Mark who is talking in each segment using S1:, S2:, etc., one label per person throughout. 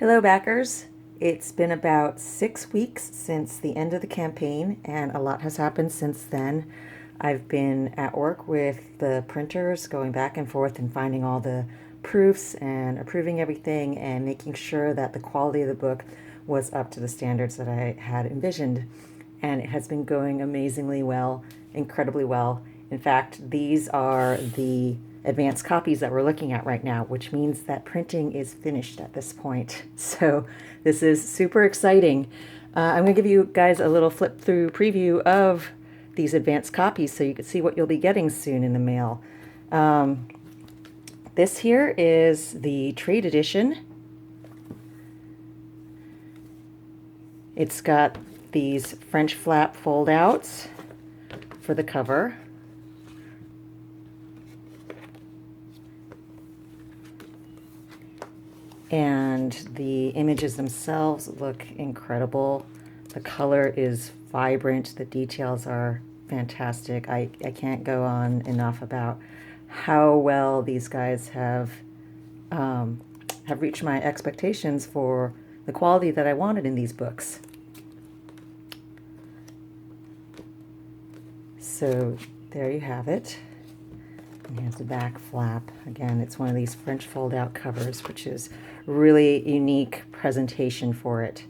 S1: Hello, backers. It's been about 6 weeks since the end of the campaign, and a lot has happened since then. I've been at work with the printers, going back and forth and finding all the proofs and approving everything and making sure that the quality of the book was up to the standards that I had envisioned. And it has been going amazingly well, incredibly well. In fact, these are the advanced copies that we're looking at right now, which means that printing is finished at this point. So this is super exciting. I'm going to give you guys a little flip through preview of these advanced copies so you can see what you'll be getting soon in the mail. This here is the trade edition. It's got these French flap fold outs for the cover. And the images themselves look incredible. The color is vibrant. The details are fantastic. I can't go on enough about how well these guys have reached my expectations for the quality that I wanted in these books. So there you have it. And here's the back flap. Again, it's one of these French fold-out covers, which is really unique presentation for it.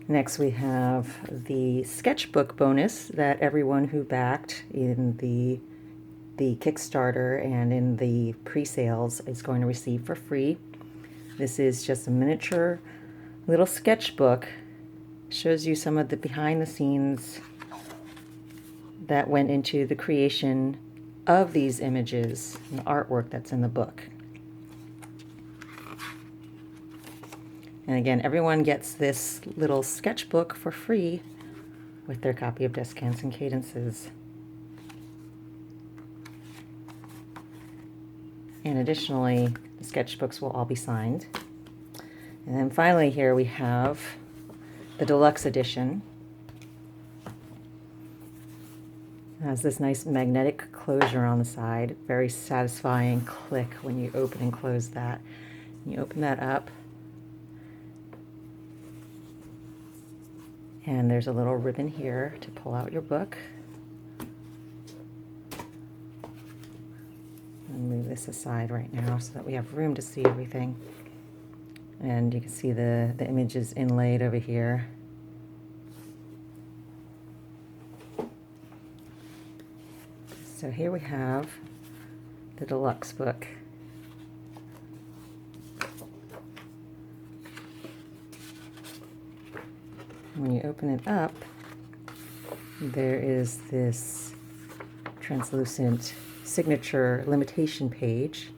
S1: Next, we have the sketchbook bonus that everyone who backed in the Kickstarter and in the pre-sales is going to receive for free. This is just a miniature little sketchbook. Shows you some of the behind-the-scenes that went into the creation of these images and the artwork that's in the book. And again, everyone gets this little sketchbook for free with their copy of Descants and Cadences. And additionally, the sketchbooks will all be signed. And then finally here we have the Deluxe Edition. It has this nice magnetic closure on the side, very satisfying click when you open and close that. You open that up, and there's a little ribbon here to pull out your book. I'll move this aside right now so that we have room to see everything. And you can see the images inlaid over here. So here we have the Deluxe book. When you open it up, there is this translucent signature limitation page.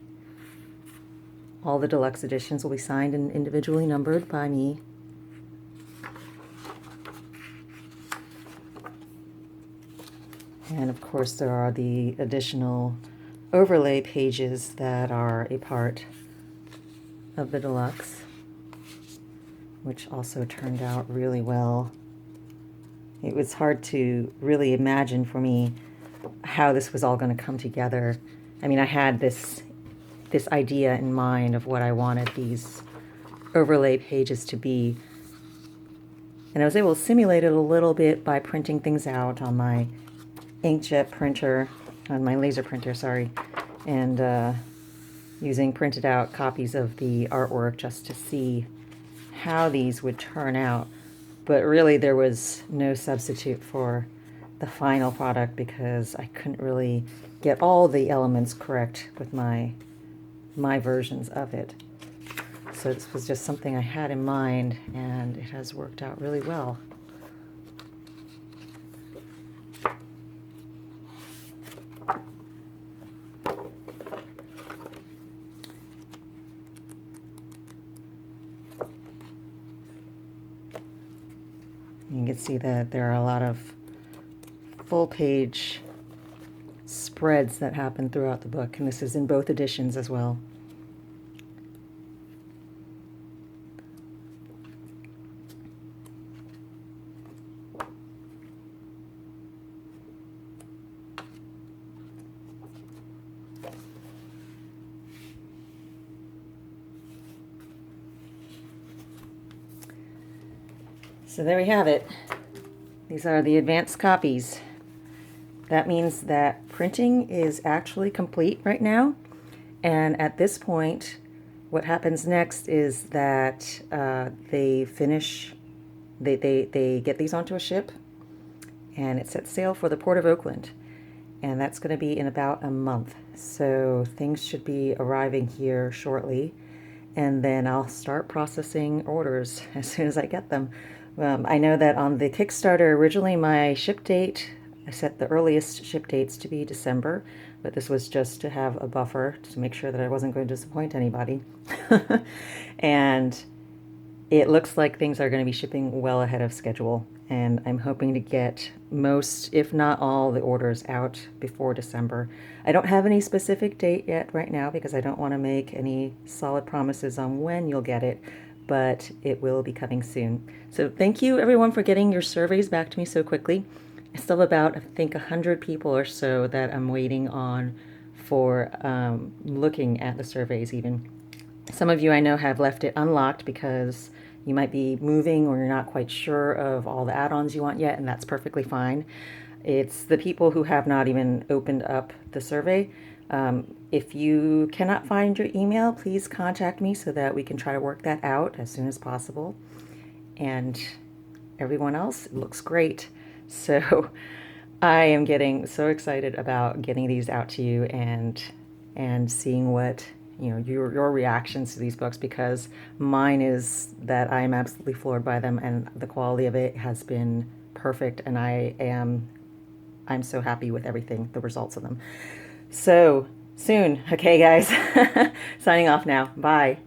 S1: All the Deluxe editions will be signed and individually numbered by me. And of course there are the additional overlay pages that are a part of the Deluxe, which also turned out really well. It was hard to really imagine for me how this was all going to come together. I mean, I had this idea in mind of what I wanted these overlay pages to be, and I was able to simulate it a little bit by printing things out on my inkjet printer, on my laser printer, sorry, and using printed out copies of the artwork just to see how these would turn out. But really there was no substitute for the final product because I couldn't really get all the elements correct with my versions of it. So this was just something I had in mind, and it has worked out really well. You can see that there are a lot of full-page spreads that happen throughout the book, and this is in both editions as well. So there we have it. These are the advanced copies. That means that printing is actually complete right now. And at this point, what happens next is that they get these onto a ship, and it sets sail for the Port of Oakland. And that's going to be in about a month. So things should be arriving here shortly. And then I'll start processing orders as soon as I get them. I know that on the Kickstarter, originally my ship date, I set the earliest ship dates to be December, but this was just to have a buffer to make sure that I wasn't going to disappoint anybody. And it looks like things are going to be shipping well ahead of schedule, and I'm hoping to get most, if not all, the orders out before December. I don't have any specific date yet right now because I don't want to make any solid promises on when you'll get it, but it will be coming soon. So thank you everyone for getting your surveys back to me so quickly. I still have about, I think, 100 people or so that I'm waiting on for looking at the surveys even. Some of you I know have left it unlocked because you might be moving or you're not quite sure of all the add-ons you want yet, and that's perfectly fine. It's the people who have not even opened up the survey. If you cannot find your email, please contact me so that we can try to work that out as soon as possible. And everyone else, it looks great. So I am getting so excited about getting these out to you and seeing what your reactions to these books, because mine is that I am absolutely floored by them, and the quality of it has been perfect, and I'm so happy with everything, the results of them. So soon. Okay, guys. Signing off now. Bye.